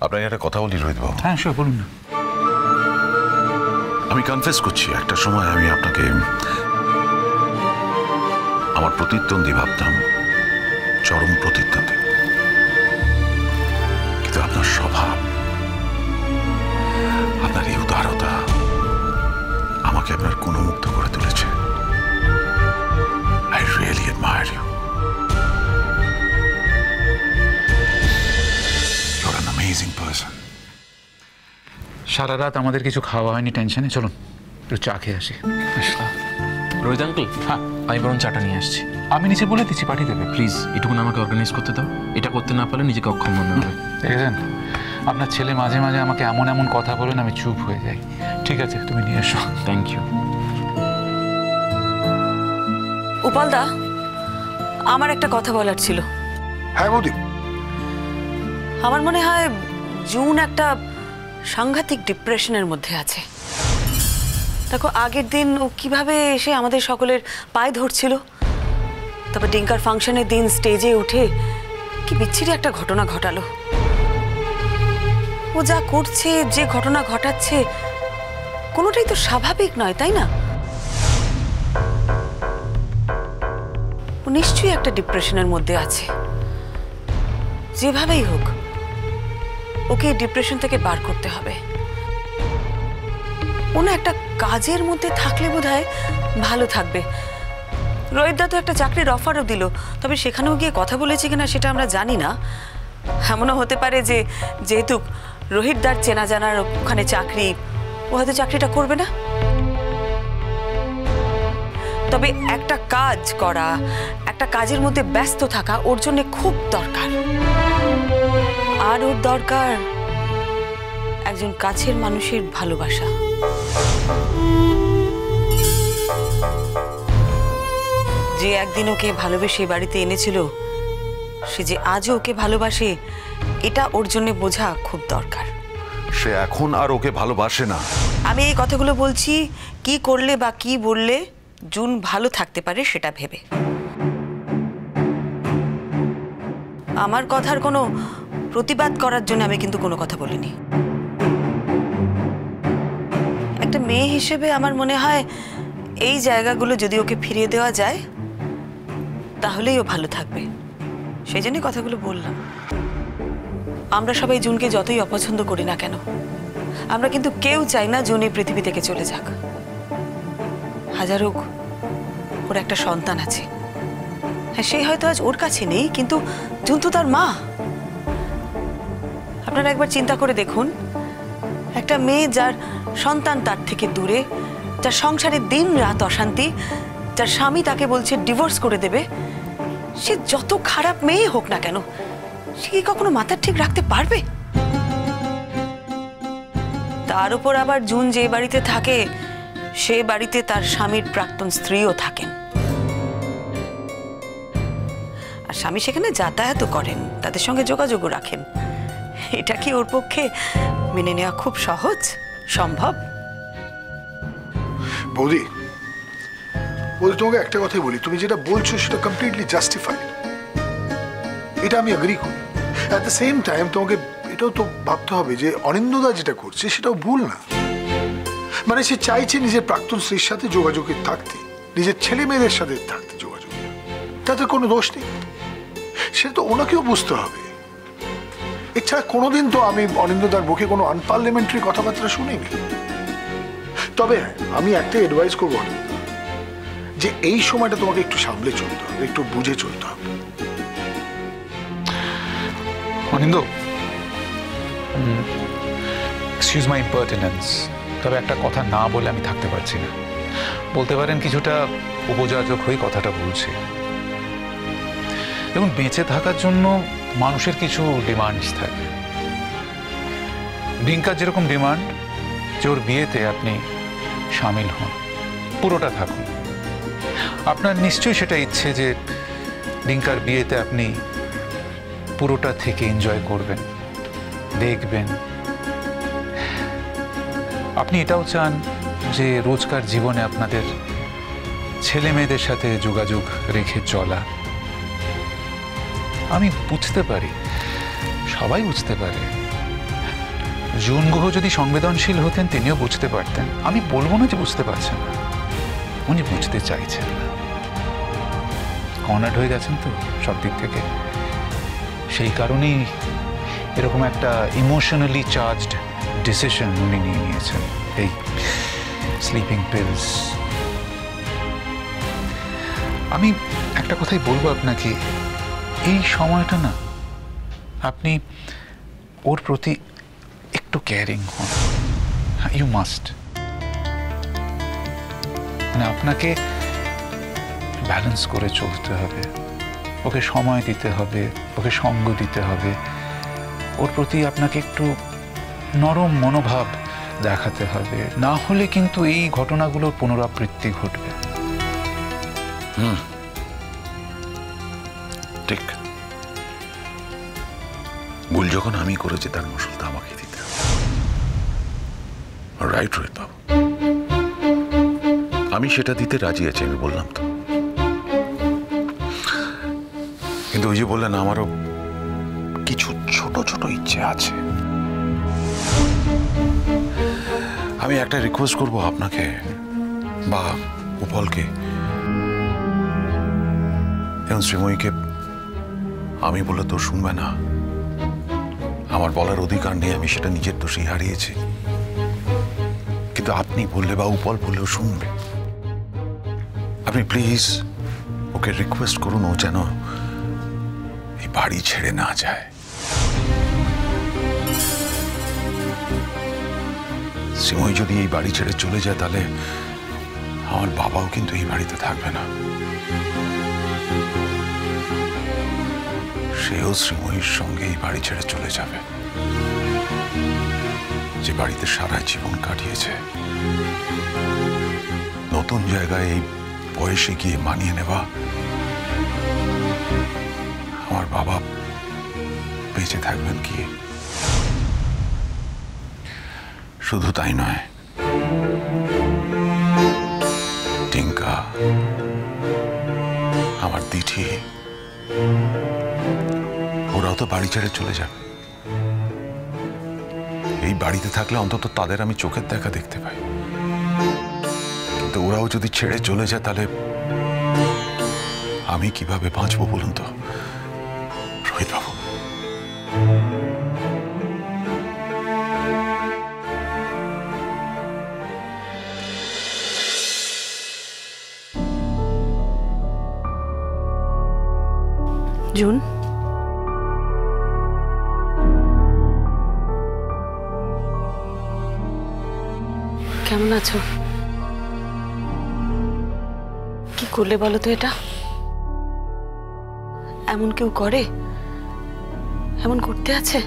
আপনাকে একটা কথা বলি রোহিতবাবু। হ্যাঁ স্যার বলুন না। আমি কনফেস করছি, একটা সময় আমি আপনাকে আমার প্রতিদ্বন্দ্বী ভাবতাম, চরম প্রতিদ্বন্দ্বী। কিন্তু আপনার স্বভাব, আপনার এই উদারতা আমাকে আপনার গুণমুগ্ধ করে তুলেছে। I really admire you. You're an amazing person. সারা রাত আমাদের কিছু খাওয়া হয়নি টেনশনে, চলুন একটু চা খেয়ে আসি। রোহিত আঙ্কেল, হ্যাঁ আমি বরং চাটা নিয়ে আসছি। আমি নিচে বলে দিচ্ছি পাঠিয়ে দেবে। প্লিজ এটুকুন আমাকে অর্গানাইজ করতে দাও। এটা করতে না পারলে নিজেকে অক্ষম মনে হবে। দেখেছেন আপনার ছেলে মাঝে মাঝে আমাকে এমন এমন কথা বলেন, আমি চুপ হয়ে যাই। ঠিক আছে তুমি নিয়ে এসো। Thank you. উপালদা, আমার একটা কথা বলার ছিল। হ্যাঁ বৌদি। আমার মনে হয় জুন একটা সাংঘাতিক ডিপ্রেশনের মধ্যে আছে। দেখো আগের দিন ও কিভাবে এসে আমাদের সকলের পায়ে ধরছিল, তবে ডিঙ্কার ফাংশনের দিন স্টেজে উঠে কি বিচ্ছিরি একটা ঘটনা ঘটালো। ও যা করছে, যে ঘটনা ঘটাচ্ছে, কোনোটাই তো স্বাভাবিক নয়, তাই না? ও নিশ্চয়ই একটা ডিপ্রেশনের মধ্যে আছে। যেভাবেই হোক ওকে এই ডিপ্রেশন থেকে বার করতে হবে। কোনো একটা কাজের মধ্যে থাকলে বোধহয় ভালো থাকবে। রোহিতদা তো একটা চাকরির অফারও দিল, তবে সেখানেও গিয়ে কথা বলেছে কিনা সেটা আমরা জানি না। এমনও হতে পারে যে যেহেতু রোহিতদার চেনা জানার ওখানে চাকরি, ও হয়তো চাকরিটা করবে না। তবে একটা কাজ করা, একটা কাজের মধ্যে ব্যস্ত থাকা ওর জন্য খুব দরকার। আর ওর দরকার একজন কাছের মানুষের ভালোবাসা। যে একদিন ওকে ভালোবেসে বাড়িতে এনেছিল, সে যে আজও ওকে ভালোবাসে, এটা ওর জন্য বোঝা খুব দরকার। সে এখন আর ওকে ভালোবাসে না। আমি এই কথাগুলো বলছি কি করলে বা কি বললে জুন ভালো থাকতে পারে সেটা ভেবে। আমার কথার কোনো প্রতিবাদ করার জন্য আমি কিন্তু কোনো কথা বলিনি। একটা মেয়ে হিসেবে আমার মনে হয় এই জায়গাগুলো যদি ওকে ফিরিয়ে দেওয়া যায় তাহলেই ও ভালো থাকবে, সেই জন্যই কথাগুলো বললাম। আমরা সবাই জুনকে যতই অপছন্দ করি না কেন, আমরা কিন্তু কেউ চাই না জুন এই পৃথিবী থেকে চলে যাক। হাজার হোক ওর একটা সন্তান আছে, হ্যাঁ সেই হয়তো আজ ওর কাছে নেই, কিন্তু জুন তো তার মা। আপনারা একবার চিন্তা করে দেখুন, একটা মেয়ে যার সন্তান তার থেকে দূরে, যার সংসারে দিন রাত অশান্তি, যার স্বামী তাকে বলছে ডিভোর্স করে দেবে, সে যত খারাপ মেয়ে হোক না কেন সে কি কখনো মাথা ঠিক রাখতে পারবে? তার উপর আবার জুন যে বাড়িতে থাকে সে বাড়িতে তার স্বামীর প্রাক্তন স্ত্রীও থাকেন, আর স্বামী সেখানে যাতায়াতও করেন, তাদের সঙ্গে যোগাযোগও রাখেন। এটা কি ওর পক্ষে মেনে নেওয়া খুব সহজ সম্ভব? বৌদি, বৌদি তোমাকে একটা কথাই বলি, তুমি যেটা বলছো সেটা কমপ্লিটলি জাস্টিফাইড, এটা আমি এগ্রি করি। অ্যাট দ্য সেম টাইম তোমাকে এটাও তো ভাবতে হবে যে অনিন্দদা যেটা করছে সেটাও ভুল না। মানে সে চাইছে নিজের প্রাক্তন স্ত্রীর সাথে যোগাযোগে থাকতে, নিজের ছেলে মেয়েদের সাথে থাকতে যোগাযোগ, তাতে কোনো দোষ নেই, সেটা তো ওনাকেও বুঝতে হবে। এছাড়া কোনোদিন তো আমি অনিন্দদার মুখে কোনো আনপার্লামেন্টারি কথাবার্তা শুনিনি। তবে আমি একটা অ্যাডভাইস করবো অনিন্দা, যে এই সময়টা তোমাকে একটু সামলে চলতে হবে, একটু বুঝে চলতে হবে। অনিন্দ, এক্সকিউজ মাই ইম্পার্টিনেন্স, তবে একটা কথা না বলে আমি থাকতে পারছি না। বলতে পারেন কিছুটা উপযাচক হয়ে কথাটা বলছি। দেখুন, বেঁচে থাকার জন্য মানুষের কিছু ডিমান্ডস থাকে। ডিঙ্কার যেরকম ডিমান্ড যে ওর বিয়েতে আপনি সামিল হন, পুরোটা থাকুন। আপনার নিশ্চয়ই সেটা ইচ্ছে যে ডিঙ্কার বিয়েতে আপনি পুরোটা থেকে এনজয় করবেন, দেখবেন। আপনি এটাও চান যে রোজকার জীবনে আপনাদের ছেলে মেয়েদের সাথে যোগাযোগ রেখে চলা। আমি বুঝতে পারি, সবাই বুঝতে পারে, জুন গুহ যদি সংবেদনশীল হতেন তিনিও বুঝতে পারতেন। আমি বলবো না যে বুঝতে পারছেন না, উনি বুঝতে চাইছেন না। কর্নার্ড হয়ে গেছেন তো সব দিক থেকে, সেই কারণেই এরকম একটা ইমোশনালি চার্জড ডিসিশন উনি নিয়ে নিয়েছেন, এই স্লিপিং পিলস। আমি একটা কথাই বলবো আপনাকে, এই সময়টা না আপনি ওর প্রতি একটু কেয়ারিং হন। ইউ মাস্ট, মানে আপনাকে ব্যালেন্স করে চলতে হবে, ওকে সময় দিতে হবে, ওকে সঙ্গ দিতে হবে, ওর প্রতি আপনাকে একটু নরম মনোভাব দেখাতে হবে, না হলে কিন্তু এই ঘটনাগুলোর পুনরাবৃত্তি ঘটবে। ঠিক, ভুল যখন আমি করেছি তার মশলটা আমাকে দিতে হবে। রাইট রোহিত বাবু, আমি সেটা দিতে রাজি আছি, আমি বললাম তো। কিন্তু ওই যে বললেন, আমারও কিছু ছোট ছোট ইচ্ছে আছে। আমি একটা রিকোয়েস্ট করব আপনাকে বা উপলকে এবং শ্রীময়ীকে। আমি বলে তো শুনবে না, আমার বলার অধিকার নেই, আমি সেটা নিজের দোষেই হারিয়েছি। কিন্তু আপনি বললে বা উপল বললেও শুনবে। আপনি প্লিজ ওকে রিকোয়েস্ট করুন, ও যেন এই বাড়ি ছেড়ে না যায়। শ্রীময়ী যদি এই বাড়ি ছেড়ে চলে যায়, তাহলে আমার বাবাও কিন্তু এই বাড়িতে থাকবে না। সেও শ্রীময়ীর সঙ্গে এই বাড়ি ছেড়ে চলে যাবে, যে বাড়িতে সারা জীবন কাটিয়েছে। নতুন জায়গায় এই বয়সে গিয়ে মানিয়ে নেওয়া আমার বাবা বেঁচে থাকবেন কি? শুধু তাই নয়, টিঙ্কা, আমার দিঠি, ওরাও তো বাড়ি ছেড়ে চলে যাবে। এই বাড়িতে থাকলে অন্তত তাদের আমি চোখের দেখা দেখতে পাই, কিন্তু ওরাও যদি ছেড়ে চলে যায়, তাহলে আমি কিভাবে বাঁচবো বলুন তো রোহিত বাবু? জুন, কেমন আছো? কি করলে বলো তো এটা? এমন কেউ করে? এমন করতে আছে?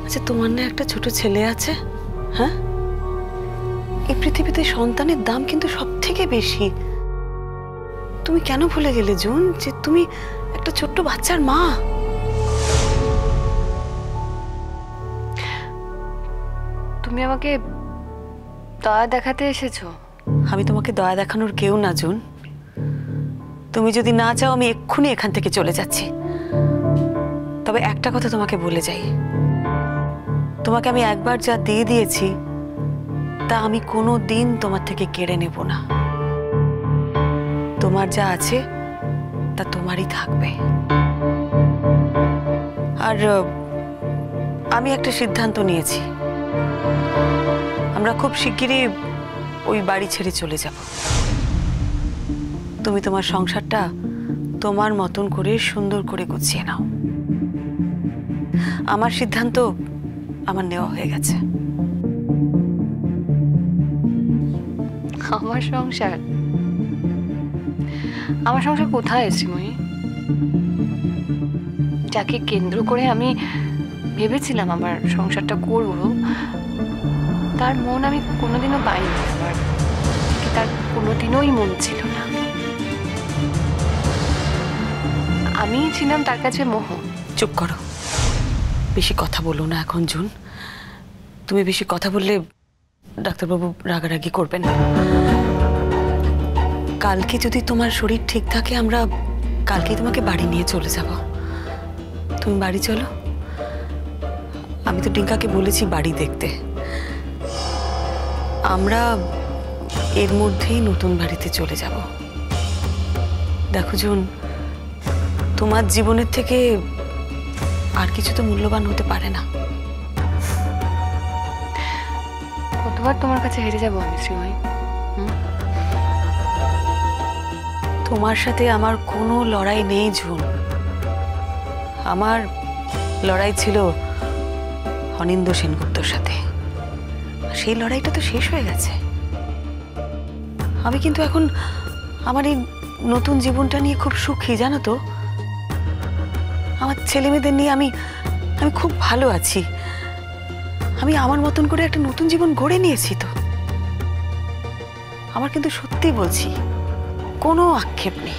আচ্ছা, তোমার না একটা ছোট ছেলে আছে? হ্যাঁ, এই পৃথিবীতে সন্তানের দাম কিন্তু সব থেকে বেশি। তুমি কেন ভুলে গেলে জুন যে তুমি একটা ছোট্ট বাচ্চার মা? তুমি আমাকে দয়া দেখাতে এসেছো? আমি তোমাকে দয়া দেখানোর কেউ না জুন। তুমি যদি না চাও, আমি এক্ষুনি এখান থেকে চলে যাচ্ছি। তবে একটা কথা তোমাকে বলে যাই, তোমাকে আমি একবার যা দিয়ে দিয়েছি তা আমি কোনো দিন তোমার থেকে কেড়ে নেব না। তোমার যা আছে তা তোমারই থাকবে। আর আমি একটা সিদ্ধান্ত নিয়েছি, আমরা খুব শিগগিরই ওই বাড়ি ছেড়ে চলে যাব। তুমি তোমার সংসারটা তোমার মতন করে সুন্দর করে গুছিয়ে নাও। আমার সিদ্ধান্ত আমার নেওয়া হয়ে গেছে। আমার সংসার? আমার সংসার কোথায় শ্রীময়ী? যাকে কেন্দ্র করে আমি ভেবেছিলাম আমার সংসারটা করব, তার মন আমি কোনোদিনও পাইনি। আমার তার কোনোদিনই মন ছিল না। আমি ছিলাম তার কাছে মোহ। চুপ করো, বেশি কথা বলো না এখন জুন। তুমি বেশি কথা বললে ডাক্তারবাবু রাগারাগি করবেন। কালকে যদি তোমার শরীর ঠিক থাকে, আমরা কালকে তোমাকে বাড়ি নিয়ে চলে যাব। তুমি বাড়ি চলো। আমি তো ডিঙ্কাকে বলেছি বাড়ি দেখতে। আমরা এর মধ্যেই নতুন বাড়িতে চলে যাব। দেখো জুন, তোমার জীবনের থেকে আর কিছু তো মূল্যবান হতে পারে না। কতবার তোমার কাছে হেরে যাবো আমি শ্রীময়ী? তোমার সাথে আমার কোনো লড়াই নেই জুন। আমার লড়াই ছিল অনিন্দ্য সেনগুপ্তর সাথে। সেই লড়াইটা তো শেষ হয়ে গেছে। আমি কিন্তু এখন আমার এই নতুন জীবনটা নিয়ে খুব সুখী, জানো তো। আমার ছেলে মেয়েদের নিয়ে আমি খুব ভালো আছি। আমি আমার মতন করে একটা নতুন জীবন গড়ে নিয়েছি তো। আমার কিন্তু সত্যি বলছি, কোনো আক্ষেপ নেই।